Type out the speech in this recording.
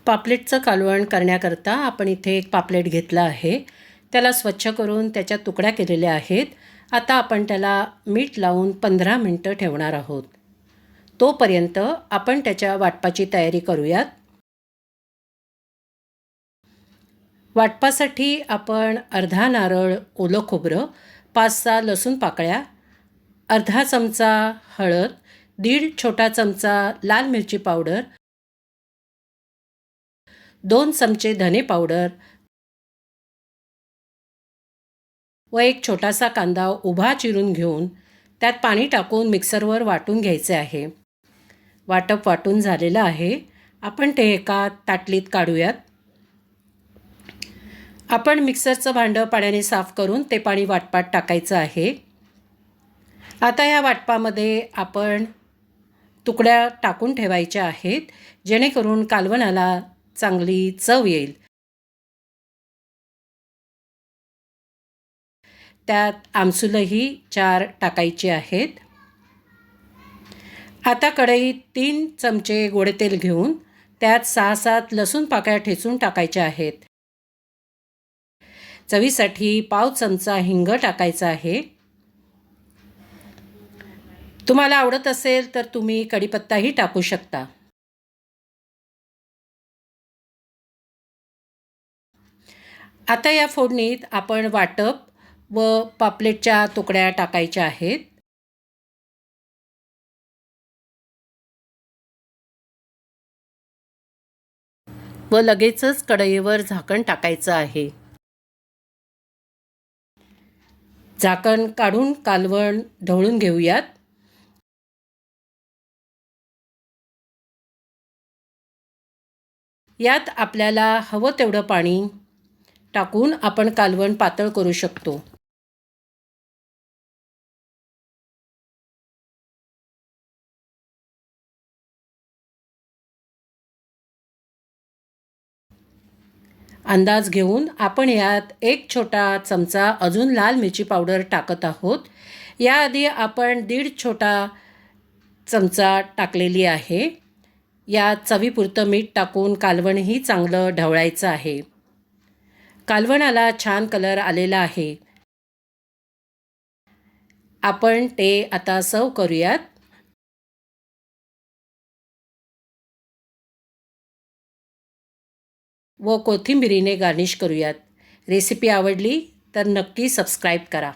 पापलेटचं कालवण करण्याकरता आपण इथे एक पापलेट घेतला आहे. त्याला स्वच्छ करून त्याच्या तुकड्या केलेल्या आहेत. आता आपण त्याला मीठ लावून 15 मिनटं ठेवणार आहोत. तोपर्यंत आपण त्याच्या वाटपाची तयारी करूयात. वाटपासाठी आपण अर्धा नारळ ओलं खोबरं, 5-6 लसूण पाकळ्या, अर्धा चमचा हळद, 1.5 छोटा चमचा लाल मिरची पावडर, 2 चमचे धने पावडर व एक छोटासा कांदा उभा चिरून घेऊन त्यात पाणी टाकून मिक्सरवर वाटून घ्यायचे आहे. वाटप वाटून झालेलं आहे. आपण ते एका ताटलीत काढूयात. आपण मिक्सरचं भांडं पाण्याने साफ करून ते पाणी वाटपात टाकायचं आहे. आता या वाटपामध्ये आपण तुकड्या टाकून ठेवायच्या आहेत, जेणेकरून कालवणाला चांगली चव येईल. त्यात आमसूलही 4 टाकायची आहेत. आता कढईत 3 चमचे गोडे तेल घेऊन त्यात 6-7 लसूण पाकळ्या ठेचून टाकायच्या आहेत. चवीसाठी पाव चमचा हिंग टाकायचा आहे. तुम्हाला आवडत असेल तर तुम्ही कढीपत्ताही टाकू शकता. आता या फोडणीत आपण वाटप व पापलेटच्या तुकड्या टाकायच्या आहेत. व लगेचच कढईवर झाकण टाकायचं आहे. झाकण काढून कालवण ढवळून घेऊयात. यात आपल्याला हवं तेवढं पाणी टाकून आपण कालवण पातळ करू शकतो. अंदाज घेऊन आपण यात 1 छोटा चमचा अजून लाल मिरची पावडर टाकत आहोत. याआधी आपण 1.5 छोटा चमचा टाकलेली आहे. यात चवीपुरतं मीठ टाकून कालवणही चांगलं ढवळायचं आहे. कालवणाला छान कलर आलेला आहे. आपण ते आता सर्व करूयात. व कोथिंबिरीने गार्निश करूयात. रेसिपी आवडली तर नक्की सबस्क्राईब करा.